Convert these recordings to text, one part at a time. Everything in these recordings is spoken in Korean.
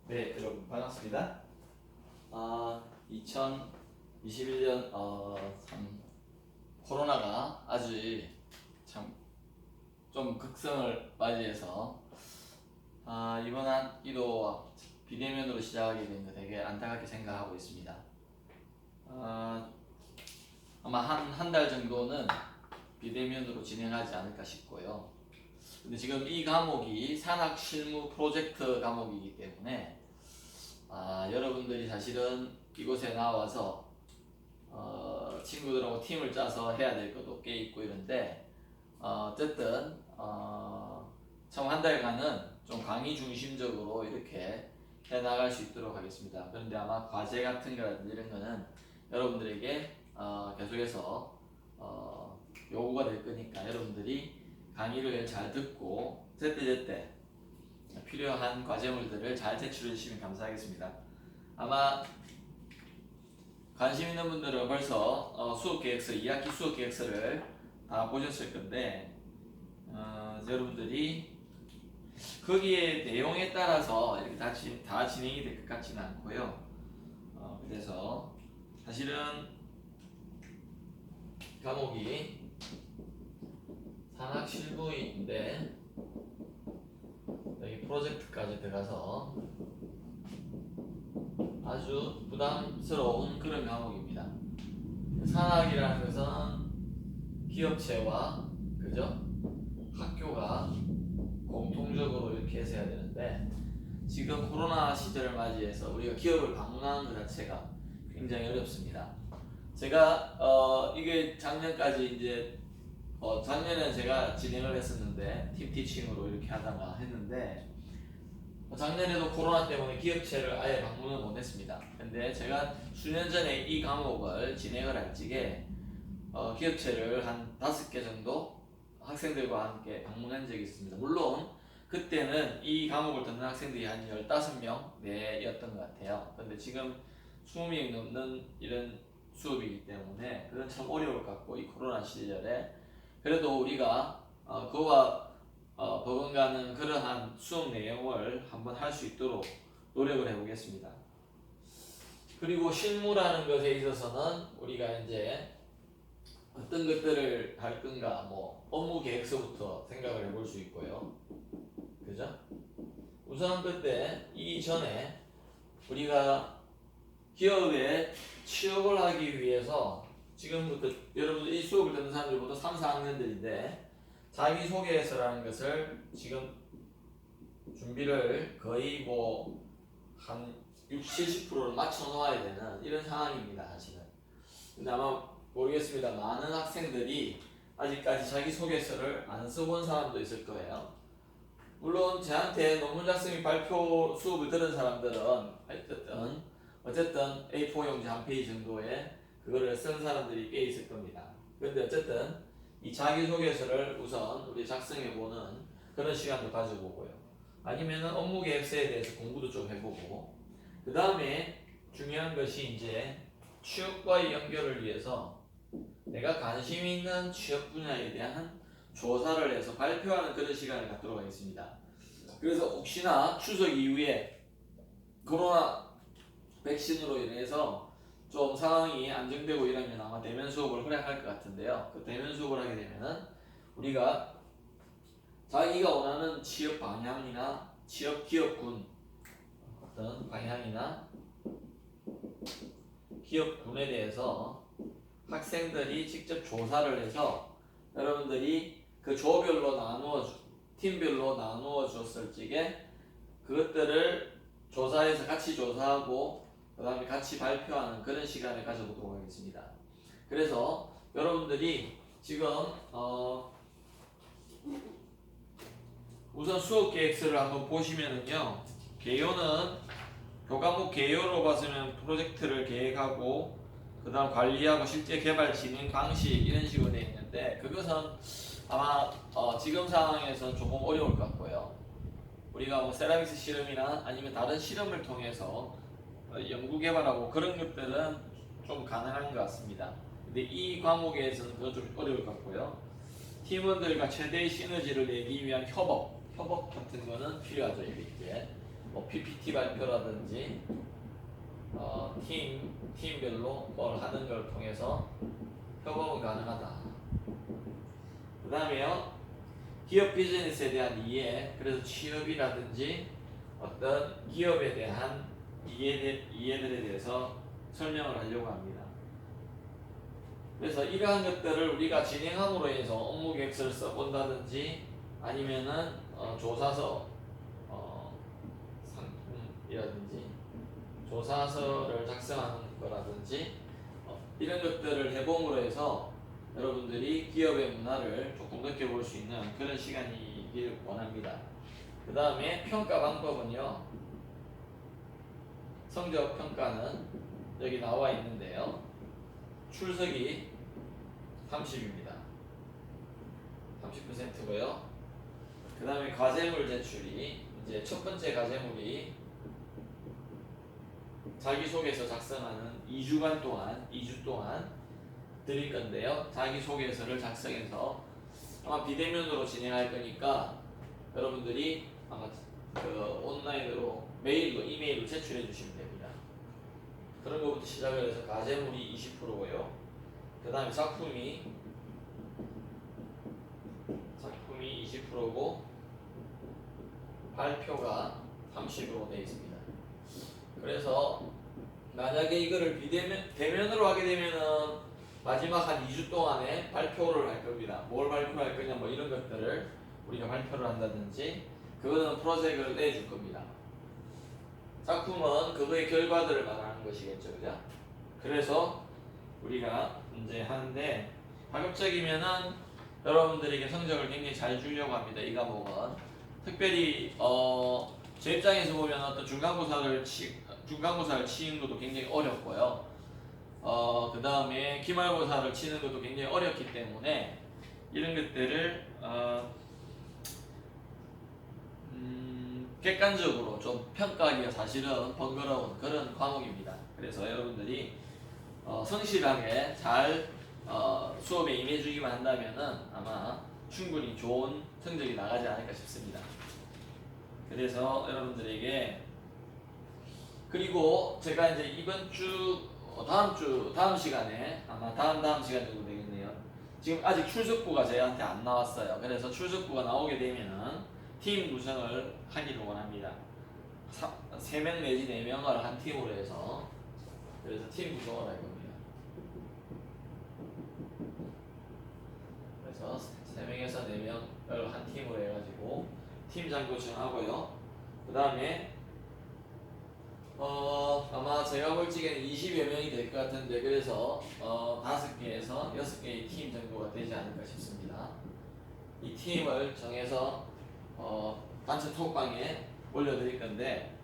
네, 여러분 반갑습니다. 2021년 참 코로나가 아주 참 좀 극성을 맞이해서 이번 한 1호 비대면으로 시작하게 된 거 되게 안타깝게 생각하고 있습니다. 아마 한 달 정도는 비대면으로 진행하지 않을까 싶고요. 근데 지금 이 과목이 산학 실무 프로젝트 과목이기 때문에 여러분들이 사실은 이곳에 나와서 친구들하고 팀을 짜서 해야 될 것도 꽤 있고 이런데 어쨌든 참 한 달간은 좀 강의 중심적으로 이렇게 해 나갈 수 있도록 하겠습니다. 그런데 아마 과제 같은 거라든지 이런 거는 여러분들에게 계속해서 요구가 될 거니까 여러분들이 강의를 잘 듣고 제때제때 필요한 과제물들을 잘 제출해 주시면 감사하겠습니다. 아마 관심 있는 분들은 벌써 수업계획서 2학기 수업계획서를 다 보셨을 건데 여러분들이 거기에 내용에 따라서 이렇게 다 진행이 될 것 같지는 않고요. 그래서 사실은 과목이 산학실무인데 여기 프로젝트까지 들어가서 아주 부담스러운 그런 과목입니다. 산학이라는 것은 기업체와 그죠? 학교가 공통적으로 이렇게 해서 해야 되는데 지금 코로나 시절을 맞이해서 우리가 기업을 방문하는 것 자체가 굉장히 어렵습니다. 제가 이게 작년까지 이제 작년에 제가 진행을 했었는데 팀 티칭으로 이렇게 하다가 했는데 작년에도 코로나 때문에 기업체를 아예 방문을 못했습니다. 근데 제가 수년 전에 이 과목을 진행을 할 적에 기업체를 한 5개 정도 학생들과 함께 방문한 적이 있습니다. 물론 그때는 이 과목을 듣는 학생들이 한 15명 내였던 것 같아요. 근데 지금 20명이 넘는 이런 수업이기 때문에 그건 참 어려울 것 같고 이 코로나 시절에 그래도 우리가 그와 버금가는 그러한 수업 내용을 한번 할 수 있도록 노력을 해보겠습니다. 그리고 실무라는 것에 있어서는 우리가 이제 어떤 것들을 할 건가 뭐 업무 계획서부터 생각을 해볼 수 있고요. 그죠? 우선 그때 이전에 우리가 기업에 취업을 하기 위해서 지금부터 여러분들 이 수업을 듣는 사람들보다 3, 4학년들인데 자기소개서라는 것을 지금 준비를 거의 뭐 한 60, 70%를 맞춰 놓아야 되는 이런 상황입니다, 사실은. 근데 아마 모르겠습니다. 많은 학생들이 아직까지 자기소개서를 안 써본 사람도 있을 거예요. 물론 저한테 논문 작성 및 발표 수업을 들은 사람들은 어쨌든 A4 용지 한 페이지 정도에 그거를 쓴 사람들이 꽤 있을 겁니다. 그런데 어쨌든 이 자기소개서를 우선 우리 작성해보는 그런 시간도 가져보고요. 아니면은 업무 계획서에 대해서 공부도 좀 해보고, 그 다음에 중요한 것이 이제 취업과의 연결을 위해서 내가 관심 있는 취업 분야에 대한 조사를 해서 발표하는 그런 시간을 갖도록 하겠습니다. 그래서 혹시나 추석 이후에 코로나 백신으로 인해서 좀 상황이 안정되고 이러면 아마 대면 수업을 허락할 것 같은데요. 그 대면 수업을 하게 되면은 우리가 자기가 원하는 취업 방향이나 취업 기업군 어떤 방향이나 기업군에 대해서 학생들이 직접 조사를 해서 여러분들이 그 조별로 팀별로 나누어 줬을 적에 그것들을 조사해서 같이 조사하고 그 다음에 같이 발표하는 그런 시간을 가져보도록 하겠습니다. 그래서 여러분들이 지금 우선 수업 계획서를 한번 보시면은요, 개요는 교과목 개요로 봤으면 프로젝트를 계획하고 그 다음 관리하고 실제 개발 진행 방식 이런 식으로 되어 있는데 그것은 아마 지금 상황에서는 조금 어려울 것 같고요. 우리가 뭐 세라믹스 실험이나 아니면 다른 실험을 통해서 연구 개발하고 그런 것들은 좀 가능한 것 같습니다. 근데 이 과목에서는 그건 좀 어려울 것 같고요. 팀원들과 최대의 시너지를 내기 위한 협업 같은 거는 필요하죠. 이렇게 뭐 PPT 발표라든지 팀별로 뭘 하는 걸 통해서 협업은 가능하다. 그 다음에요, 기업 비즈니스에 대한 이해, 그래서 취업이라든지 어떤 기업에 대한 이해들에 대해서 설명을 하려고 합니다. 그래서 이러한 것들을 우리가 진행함으로 해서 업무 계획서를 써본다든지 아니면은 조사서 상품이라든지 조사서를 작성하는 거라든지 이런 것들을 해봄으로 해서 여러분들이 기업의 문화를 조금 느껴볼 수 있는 그런 시간이길 원합니다. 그 다음에 평가 방법은요, 성적 평가는 여기 나와 있는데요, 출석이 30입니다. 30%고요. 그 다음에 과제물 제출이 이제 첫 번째 과제물이 자기소개서 작성하는 2주 동안 드릴 건데요. 자기소개서를 작성해서 아마 비대면으로 진행할 거니까 여러분들이 아마 그 온라인으로 이메일로 제출해 주시면 됩니다. 그런 것부터 시작을 해서 과제물이 20%고요. 그 다음에 작품이 20%고 발표가 30으로 되어 있습니다. 그래서 만약에 이거를 대면으로 하게 되면은 마지막 한 2주 동안에 발표를 할 겁니다. 뭘 발표를 할 거냐 뭐 이런 것들을 우리가 발표를 한다든지 그거는 프로젝트를 내줄 겁니다. 작품은 그거의 결과들을 말하는 것이겠죠, 그죠? 그래서 우리가 이제 하는데 가급적이면은 여러분들에게 성적을 굉장히 잘 주려고 합니다. 이 과목은 특별히 제 입장에서 보면 어떤 중간고사를 치는 것도 굉장히 어렵고요. 그 다음에 기말고사를 치는 것도 굉장히 어렵기 때문에 이런 것들을 객관적으로 좀 평가하기가 사실은 번거로운 그런 과목입니다. 그래서 여러분들이 성실하게 잘 수업에 임해주기만 한다면은 아마 충분히 좋은 성적이 나가지 않을까 싶습니다. 그래서 여러분들에게, 그리고 제가 이제 이번 주 다음 시간에 아마 다음 시간 정도 되겠네요. 지금 아직 출석부가 저희한테 안 나왔어요. 그래서 출석부가 나오게 되면은 팀 구성을 하기를 원합니다. 3명 내지 4명을 한 팀으로 해서, 그래서 팀 구성을 할 겁니다. 그래서 3명에서 4명을 한 팀으로 해가지고 팀장 구성하고요. 그 다음에 아마 제가 볼 적에는 20여 명이 될 것 같은데, 그래서 5개에서 6개의 팀 정도가 되지 않을까 싶습니다. 이 팀을 정해서 단체 톡방에 올려드릴 건데,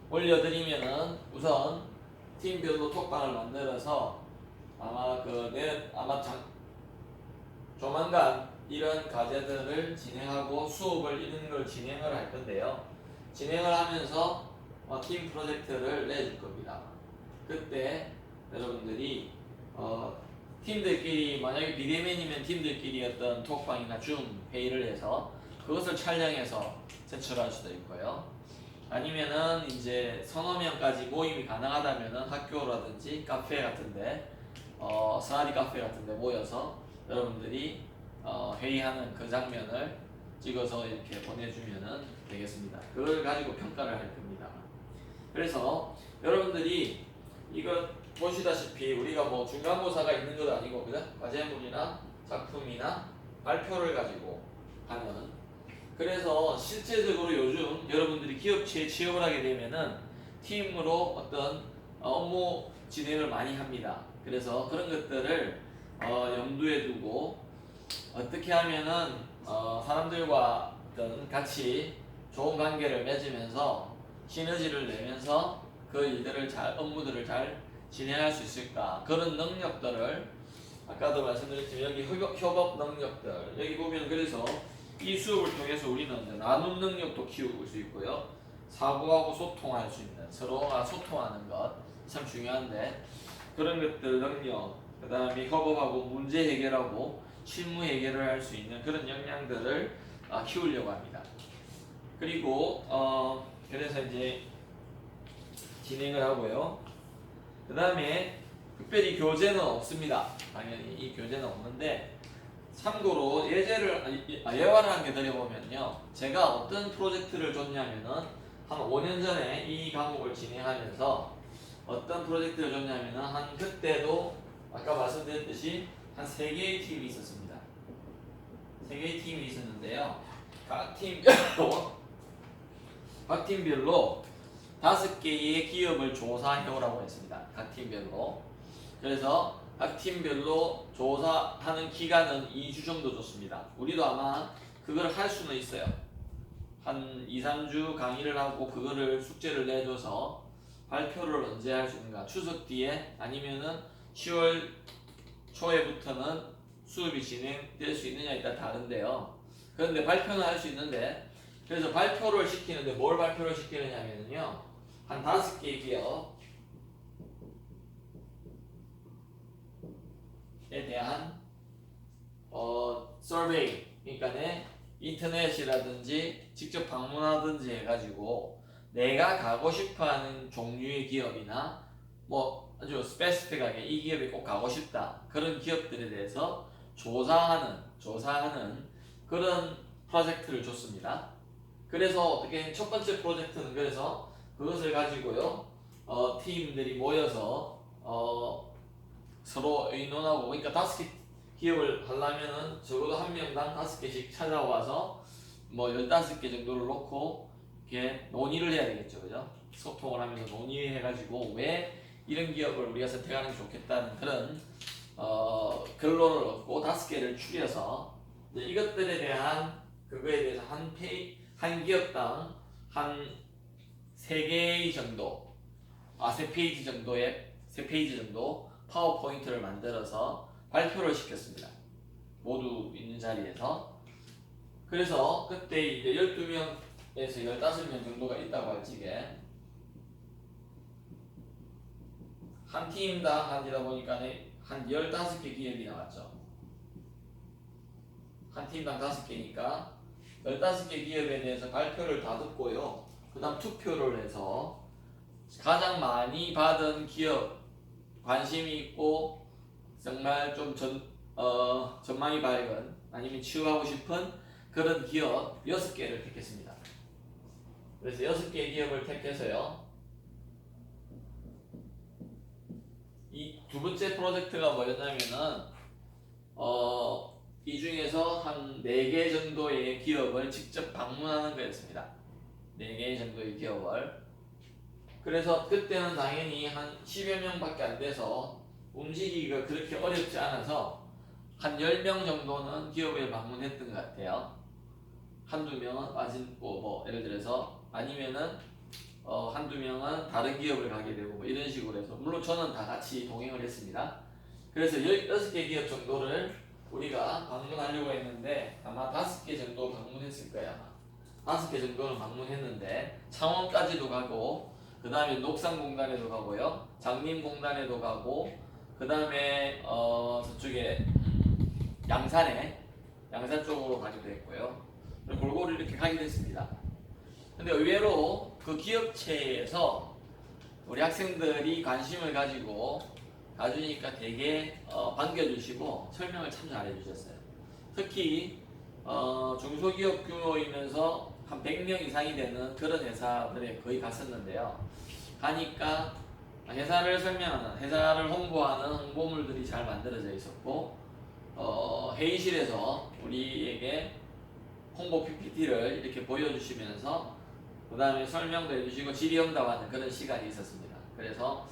올려드리면은 우선 팀별로 톡방을 만들어서 아마 조만간 이런 과제들을 진행하고 수업을 이런 걸 진행을 할 건데요. 진행을 하면서 팀 프로젝트를 내줄 겁니다. 그때 여러분들이 팀들끼리, 만약에 비대면이면 팀들끼리 어떤 톡방이나 줌 회의를 해서 그것을 촬영해서 제출할 수도 있고요. 아니면은 이제 서너 명까지 모임이 가능하다면은 학교라든지 카페 같은데, 스터디 카페 같은데 모여서 여러분들이 회의하는 그 장면을 찍어서 이렇게 보내주면은 되겠습니다. 그걸 가지고 평가를 할 겁니다. 그래서 여러분들이 이거 보시다시피 우리가 뭐 중간고사가 있는 것도 아니고, 그죠? 과제물이나 작품이나 발표를 가지고 하는, 그래서 실제적으로 요즘 여러분들이 기업체에 취업을 하게 되면은 팀으로 어떤 업무 진행을 많이 합니다. 그래서 그런 것들을 염두에 두고 어떻게 하면은 사람들과 어떤 같이 좋은 관계를 맺으면서 시너지를 내면서 그 일들을 업무들을 잘 진행할 수 있을까, 그런 능력들을 아까도 말씀드렸지만 여기 협업 능력들, 여기 보면 그래서 이 수업을 통해서 우리는 나눔 능력도 키울 수 있고요, 사고하고 소통할 수 있는, 서로가 소통하는 것 참 중요한데, 그런 것들 능력, 그 다음에 협업하고 문제 해결하고 실무 해결을 할 수 있는 그런 역량들을 키우려고 합니다. 그리고 그래서 이제 진행을 하고요. 그 다음에 특별히 교재는 없습니다. 당연히 이 교재는 없는데 참고로 예화를 한 개 드려보면요. 제가 어떤 프로젝트를 줬냐면은 한 5년 전에 이 과목을 진행하면서 어떤 프로젝트를 줬냐면은 한 그때도 아까 말씀드렸듯이 한 3개의 팀이 있었습니다. 3개의 팀이 있었는데요. 각 팀별로 5개의 기업을 조사해오라고 했습니다. 각 팀별로. 그래서 각 팀별로 조사하는 기간은 2주 정도 줬습니다. 우리도 아마 그걸 할 수는 있어요. 한 2, 3주 강의를 하고 그거를 숙제를 내줘서 발표를 언제 할 수 있는가? 추석 뒤에 아니면은 10월 초에부터는 수업이 진행될 수 있느냐에 따라 다른데요. 그런데 발표는 할 수 있는데 그래서 발표를 시키는데 뭘 발표를 시키느냐면요. 한 5개의 기업에 대한 서베이 그러니까 인터넷이라든지 직접 방문하든지 해가지고 내가 가고 싶어하는 종류의 기업이나 뭐 아주 스페시픽하게 이 기업에 꼭 가고 싶다 그런 기업들에 대해서 조사하는 그런 프로젝트를 줬습니다. 그래서 어떻게 첫 번째 프로젝트는 그래서 그것을 가지고요 팀들이 모여서 서로 의논하고 그러니까 5개 기업을 하려면은 적어도 한 명당 5개씩 찾아와서 뭐 15개 정도를 놓고 이렇게 논의를 해야 되겠죠, 그죠? 소통을 하면서 논의해가지고 왜 이런 기업을 우리가 선택하는 게 좋겠다는 그런 결론을 얻고 5개를 추려서 이것들에 대한 그거에 대해서 한 기업당 한 3개 정도, 3페이지 정도의 3페이지 정도 파워포인트를 만들어서 발표를 시켰습니다. 모두 있는 자리에서. 그래서 그때 이제 12명에서 15명 정도가 있다고 할 적에 한 팀당 한이다 보니까 한 15개 기업이 나왔죠. 한 팀당 5개니까 15개 기업에 대해서 발표를 다 듣고요. 그 다음 투표를 해서 가장 많이 받은 기업, 관심이 있고 정말 좀 전망이 밝은 아니면 취업하고 싶은 그런 기업 6개를 택했습니다. 그래서 6개의 기업을 택해서요. 이 두 번째 프로젝트가 뭐였냐면은 이 중에서 한 4개 정도의 기업을 직접 방문하는 거였습니다. 4개 정도의 기업을. 그래서 그때는 당연히 한 10여 명밖에 안 돼서 움직이기가 그렇게 어렵지 않아서 한 10명 정도는 기업에 방문했던 것 같아요. 한두 명은 뭐 예를 들어서 아니면은 한두 명은 다른 기업을 가게 되고 뭐 이런 식으로 해서 물론 저는 다 같이 동행을 했습니다. 그래서 16개 기업 정도를 우리가 방문하려고 했는데 아마 5개 정도 방문했을 거야. 5개 정도는 방문했는데 창원까지도 가고 그 다음에 녹산공단에도 가고요. 장림공단에도 가고 그 다음에 저쪽에 양산 쪽으로 가기도 했고요. 골고루 이렇게 가게 됐습니다. 근데 의외로 그 기업체에서 우리 학생들이 관심을 가지고 가주니까 되게 반겨주시고 설명을 참 잘해주셨어요. 특히 중소기업 규모이면서 한 100명 이상이 되는 그런 회사들에 거의 갔었는데요. 가니까 회사를 홍보하는 홍보물들이 잘 만들어져 있었고 회의실에서 우리에게 홍보 PPT를 이렇게 보여주시면서 그 다음에 설명도 해주시고 질의응답하는 그런 시간이 있었습니다. 그래서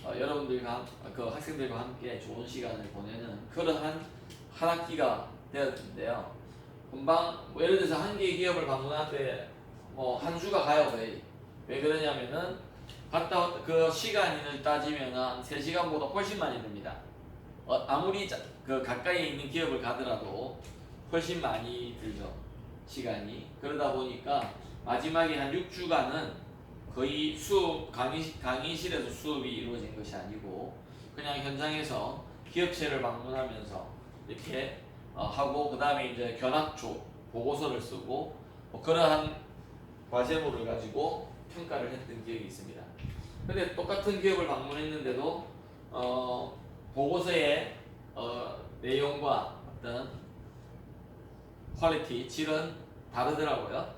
여러분들과 그 학생들과 함께 좋은 시간을 보내는 그러한 한 학기가 되었는데요. 금방 예를 들어서 한 개의 기업을 방문하는데 뭐 한 주가 가요 거의. 왜 그러냐면은 그 시간을 따지면 한 3시간보다 훨씬 많이 듭니다. 아무리 그 가까이에 있는 기업을 가더라도 훨씬 많이 들죠 시간이. 그러다 보니까 마지막에 한 6주간은 거의 강의실에서 수업이 이루어진 것이 아니고 그냥 현장에서 기업체를 방문하면서 이렇게 하고 그 다음에 이제 견학조 보고서를 쓰고 뭐 그러한 과제물을 가지고 평가를 했던 기억이 있습니다. 근데 똑같은 기업을 방문했는데도 보고서의 내용과 어떤 퀄리티, 질은 다르더라고요.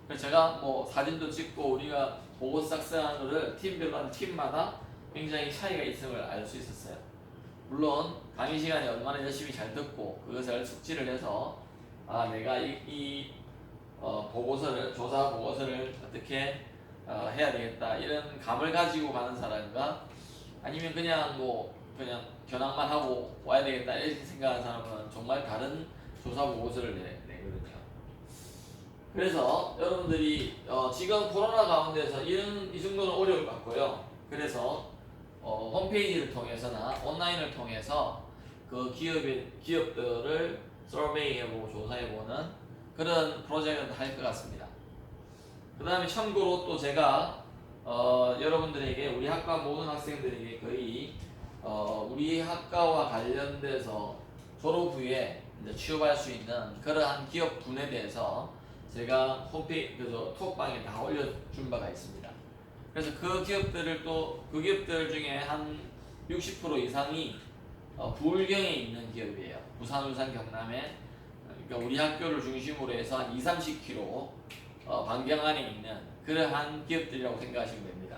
그래서 제가 뭐 사진도 찍고 우리가 보고서 작성하는 거를 팀별로 팀마다 굉장히 차이가 있음을 알 수 있었어요. 물론 강의 시간에 얼마나 열심히 잘 듣고 그것을 숙지를 해서 내가 이 보고서를 조사 보고서를 어떻게 해야 되겠다 이런 감을 가지고 가는 사람과 아니면 그냥 그냥 견학만 하고 와야 되겠다 이렇게 생각하는 사람은 정말 다른 조사 보고서를 내거든요. 그래서 여러분들이 지금 코로나 가운데서 이 정도는 어려울 것 같고요. 그래서 홈페이지를 통해서나 온라인을 통해서 그 기업들을 서베이해보고 조사해보는 그런 프로젝트를 할 것 같습니다. 그 다음에 참고로 또 제가 여러분들에게 우리 학과 모든 학생들에게 거의 우리 학과와 관련돼서 졸업 후에 이제 취업할 수 있는 그러한 기업 분에 대해서 제가 홈페이지 톡방에 다 올려준 바가 있습니다. 그래서 그 기업들 중에 한 60% 이상이 부울경에 있는 기업이에요. 부산, 울산, 경남에 그러니까 우리 학교를 중심으로 해서 한 20-30km 반경 안에 있는 그러한 기업들이라고 생각하시면 됩니다.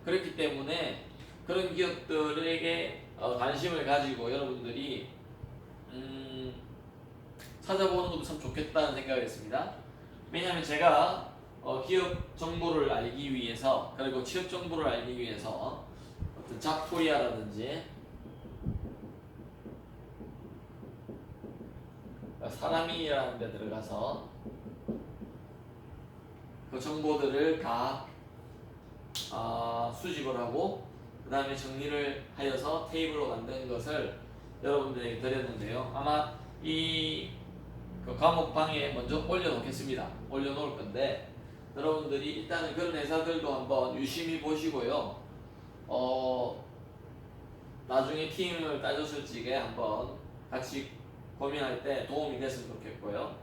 그렇기 때문에 그런 기업들에게 관심을 가지고 여러분들이 찾아보는 것도 참 좋겠다는 생각을 했습니다. 왜냐하면 제가 기업 정보를 알기 위해서 그리고 취업 정보를 알기 위해서 어떤 잡코리아라든지 사람이라는 데 들어가서 그 정보들을 다 수집을 하고 그 다음에 정리를 하여서 테이블로 만든 것을 여러분들에게 드렸는데요. 아마 그 과목방에 먼저 올려놓겠습니다. 올려놓을 건데 여러분들이 일단은 그런 회사들도 한번 유심히 보시고요. 나중에 팀을 따졌을 적에 한번 같이 고민할 때 도움이 됐으면 좋겠고요.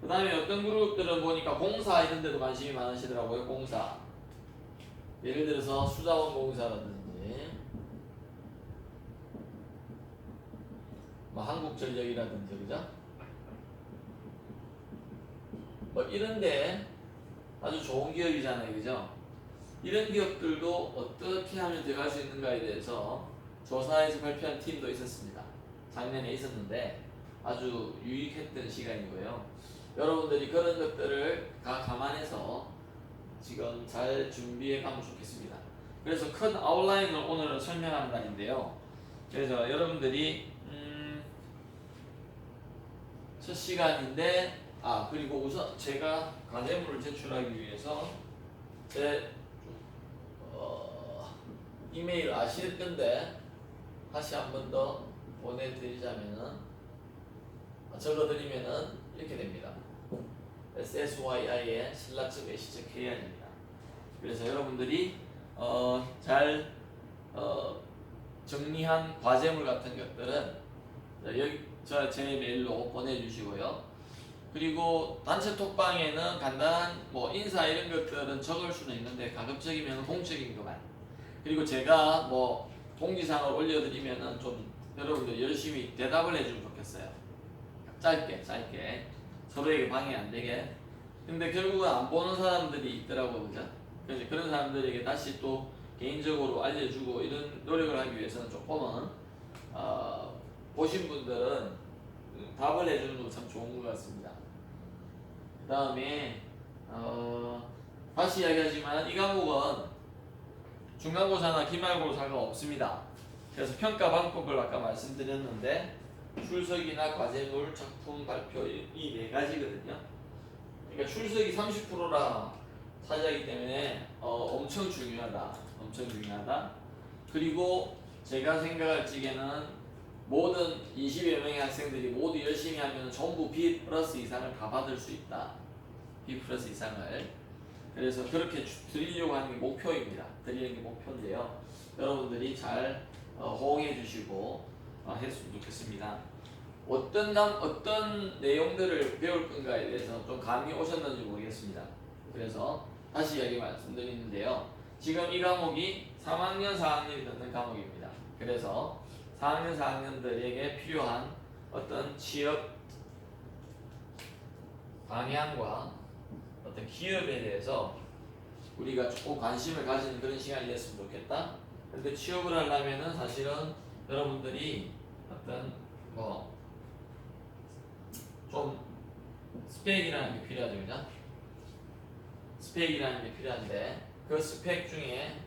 그 다음에 어떤 그룹들은 보니까 공사 이런 데도 관심이 많으시더라고요. 공사. 예를 들어서 수자원 공사라든지 뭐 한국전력이라든지 그죠? 뭐 이런데 아주 좋은 기업이잖아요, 그죠? 이런 기업들도 어떻게 하면 들어갈 수 있는가에 대해서 조사해서 발표한 팀도 있었습니다. 작년에 있었는데 아주 유익했던 시간이고요. 여러분들이 그런 것들을 다 감안해서 지금 잘 준비해 가면 좋겠습니다. 그래서 큰 아웃라인을 오늘은 설명하는 날인데요. 그래서 여러분들이 첫 시간인데 그리고 우선 제가 과제물을 제출하기 위해서 제 이메일 아실 건데 다시 한 번 더 보내드리자면은 적어드리면은 이렇게 됩니다. SSYI의 신라점.ac.kr입니다. 그래서 여러분들이 잘 정리한 과제물 같은 것들은 여기 제 메일로 보내주시고요. 그리고 단체 톡방에는 간단한 인사 이런 것들은 적을 수는 있는데 가급적이면 공적인 것만. 그리고 제가 공지사항을 올려드리면은 좀 여러분들 열심히 대답을 해주면 좋겠어요. 짧게 서로에게 방해 안 되게. 근데 결국은 안 보는 사람들이 있더라고요, 그죠? 그래서 그런 사람들에게 다시 또 개인적으로 알려주고 이런 노력을 하기 위해서는 조금은 보신 분들은 답을 해주는 것도 참 좋은 것 같습니다. 그 다음에 다시 이야기하지만 이 과목은 중간고사나 기말고사가 없습니다. 그래서 평가 방법을 아까 말씀드렸는데 출석이나 과제물, 작품 발표 이 네 가지거든요. 그러니까 출석이 30%라 차지하기 때문에 엄청 중요하다. 그리고 제가 생각할 적에는 모든 20여 명의 학생들이 모두 열심히 하면 전부 B 플러스 이상을 다 받을 수 있다. B 플러스 이상을. 그래서 그렇게 드리려고 하는 게 목표입니다. 드리는 게 목표인데요. 여러분들이 잘 호응해 주시고 했으면 좋겠습니다. 어떤 내용들을 배울 건가에 대해서 좀 감이 오셨는지 모르겠습니다. 그래서 다시 여기 말씀드리는데요. 지금 이 과목이 3학년, 4학년이 듣는 과목입니다. 그래서 4학년, 4학년들에게 필요한 어떤 취업 방향과 어떤 기업에 대해서 우리가 조금 관심을 가지는 그런 시간이 됐으면 좋겠다. 근데 취업을 하려면은 사실은 여러분들이 어떤 뭐 좀 스펙이라는 게 필요하죠, 그죠? 스펙이라는 게 필요한데 그 스펙 중에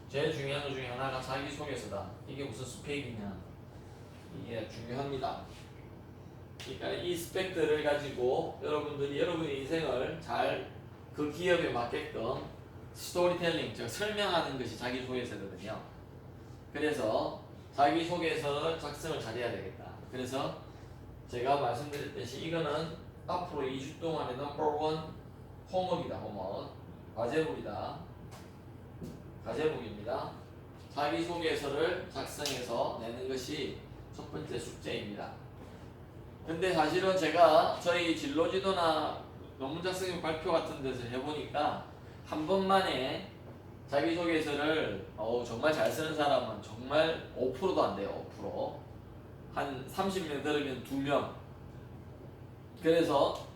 제일 중요한 것 중에 하나가 자기소개서다. 이게 무슨 스펙이냐? 이게 중요합니다. 그러니까 이 스펙들을 가지고 여러분들이 여러분의 인생을 잘 그 기업에 맞게끔 스토리텔링, 즉 설명하는 것이 자기소개서거든요. 그래서 자기소개서를 작성을 잘해야 되겠다. 그래서 제가 말씀드렸듯이 이거는 앞으로 2주 동안의 넘버1 홈워크이다. 홈워크. 과제물이다. 과제물입니다. 자기소개서를 작성해서 내는 것이 첫 번째 숙제입니다. 근데 사실은 제가 저희 진로지도나 논문 작성 발표 같은 데서 해보니까 한 번만에 자기소개서를 정말 잘 쓰는 사람은 정말 5%도 안 돼요. 5%. 한 30명 들으면 2명. 그래서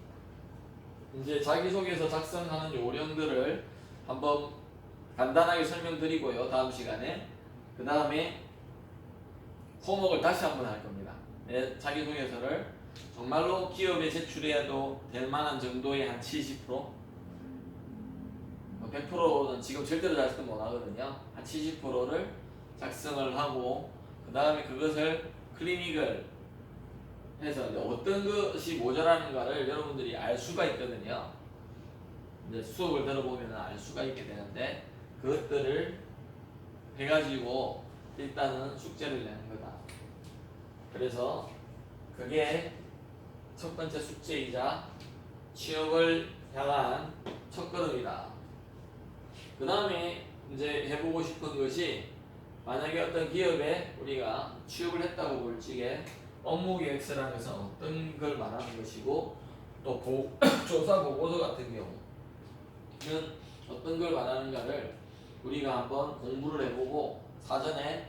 이제 자기소개서 작성하는 요령들을 한번 간단하게 설명드리고요. 다음 시간에. 그 다음에 홈워크를 다시 한번 할 겁니다. 자기소개서를 정말로 기업에 제출해도 될 만한 정도의 한 70%? 100%는 지금 절대로 작성 못 하거든요. 한 70%를 작성을 하고 그 다음에 그것을 클리닉을 해서 이제 어떤 것이 모자라는가를 여러분들이 알 수가 있거든요. 이제 수업을 들어보면 알 수가 있게 되는데 그것들을 해가지고 일단은 숙제를 내는 거다. 그래서 그게 첫 번째 숙제이자 취업을 향한 첫걸음이다. 그 다음에 이제 해보고 싶은 것이 만약에 어떤 기업에 우리가 취업을 했다고 볼 적에 업무 계획서라는 것은 어떤 걸 말하는 것이고 또 조사 보고서 같은 경우는 어떤 걸 말하는가를 우리가 한번 공부를 해보고 사전에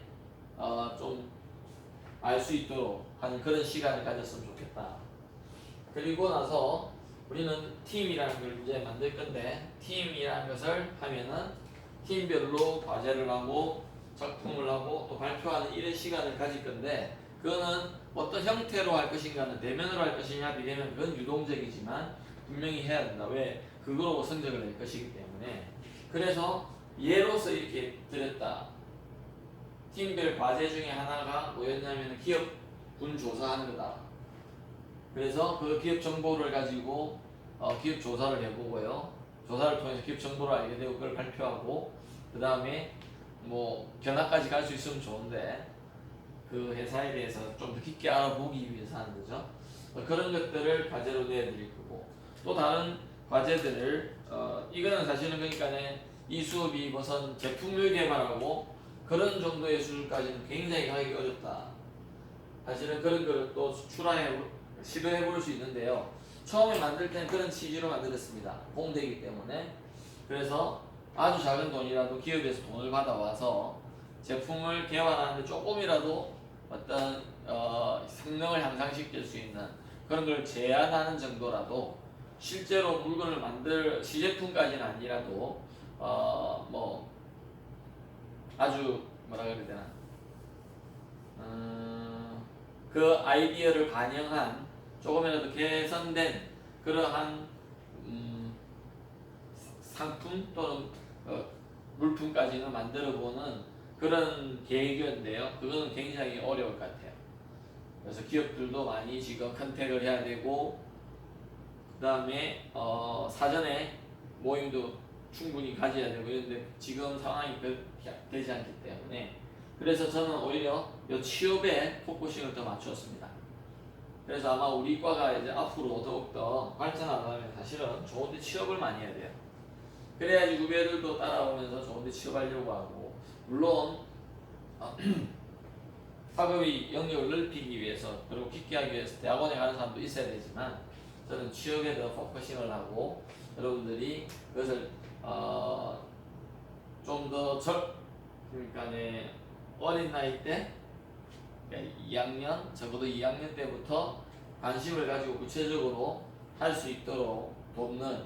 좀 알 수 있도록 하는 그런 시간을 가졌으면 좋겠다. 그리고 나서 우리는 팀이라는 걸 이제 만들 건데 팀이라는 것을 하면은 팀별로 과제를 하고 작품을 하고 또 발표하는 이런 시간을 가질 건데 그거는 어떤 형태로 할 것인가는 대면으로 할 것이냐 비대면 그건 유동적이지만 분명히 해야 된다. 왜? 그거로 성적을 낼 것이기 때문에. 그래서 예로서 이렇게 드렸다. 팀별 과제 중에 하나가 뭐였냐면 기업 군 조사하는 거다. 그래서 그 기업 정보를 가지고 기업 조사를 해보고요. 조사를 통해서 기업 정보를 알게 되고 그걸 발표하고 그 다음에 뭐 견학까지 갈 수 있으면 좋은데 그 회사에 대해서 좀 더 깊게 알아보기 위해서 하는 거죠. 그런 것들을 과제로 내드릴 거고 또 다른 과제들을 이거는 사실은 그러니까 이 수업이 무슨 제품을 개발하고 그런 정도의 수준까지는 굉장히 가기 어렵다. 사실은 그런 거를 또 시도해 볼 수 있는데요. 처음에 만들 때는 그런 취지로 만들었습니다. 공대이기 때문에. 그래서 아주 작은 돈이라도 기업에서 돈을 받아와서 제품을 개발하는데 조금이라도 어떤 성능을 향상시킬 수 있는 그런 걸 제안하는 정도라도 실제로 물건을 시제품까지는 아니라도 뭐 아주 뭐라 그래야 되나 그 아이디어를 반영한 조금이라도 개선된 그러한 상품 또는 물품까지는 만들어보는 그런 계획이었는데요. 그거는 굉장히 어려울 것 같아요. 그래서 기업들도 많이 지금 컨택을 해야 되고 그 다음에 사전에 모임도 충분히 가져야 되고 이런데 지금 상황이 되지 않기 때문에 그래서 저는 오히려 이 취업에 포커싱을 더 맞추었습니다. 그래서 아마 우리 과가 이제 앞으로 더욱더 발전하려면 사실은 좋은데 취업을 많이 해야 돼요. 그래야지 후배들도 따라오면서 좋은데 취업하려고 하고 물론 학업의 영역을 넓히기 위해서 그리고 깊게 하기 위해서 대학원에 가는 사람도 있어야 되지만 저는 취업에 더 포커싱을 하고 여러분들이 그것을 좀 더 그러니까 어린 나이 때, 그러니까 2학년, 적어도 2학년 때부터 관심을 가지고 구체적으로 할 수 있도록 돕는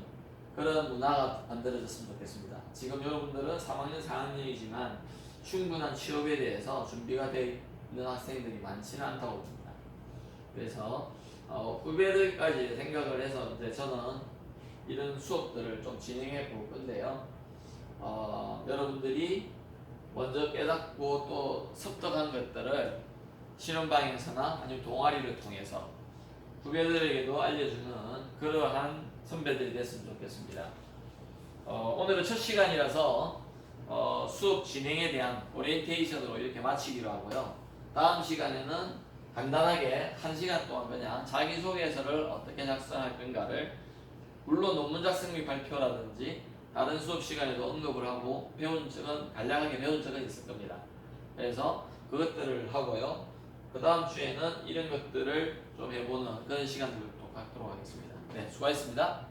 그런 문화가 만들어졌으면 좋겠습니다. 지금 여러분들은 3학년, 4학년이지만 충분한 취업에 대해서 준비가 되어 있는 학생들이 많지는 않다고 봅니다. 그래서 후배들까지 생각을 해서 이제 저는 이런 수업들을 좀 진행해 볼 건데요. 여러분들이 먼저 깨닫고 또 습득한 것들을 실험방에서나 아니면 동아리를 통해서 후배들에게도 알려주는 그러한 선배들이 됐으면 좋겠습니다. 오늘은 첫 시간이라서 수업 진행에 대한 오리엔테이션으로 이렇게 마치기로 하고요. 다음 시간에는 간단하게 1시간 동안 그냥 자기소개서를 어떻게 작성할 건가를, 물론 논문 작성 및 발표라든지 다른 수업 시간에도 언급을 하고 간략하게 배운 적은 있을 겁니다. 그래서 그것들을 하고요. 그 다음 주에는 이런 것들을 좀 해보는 그런 시간들을 또 갖도록 하겠습니다. 네, 수고하셨습니다.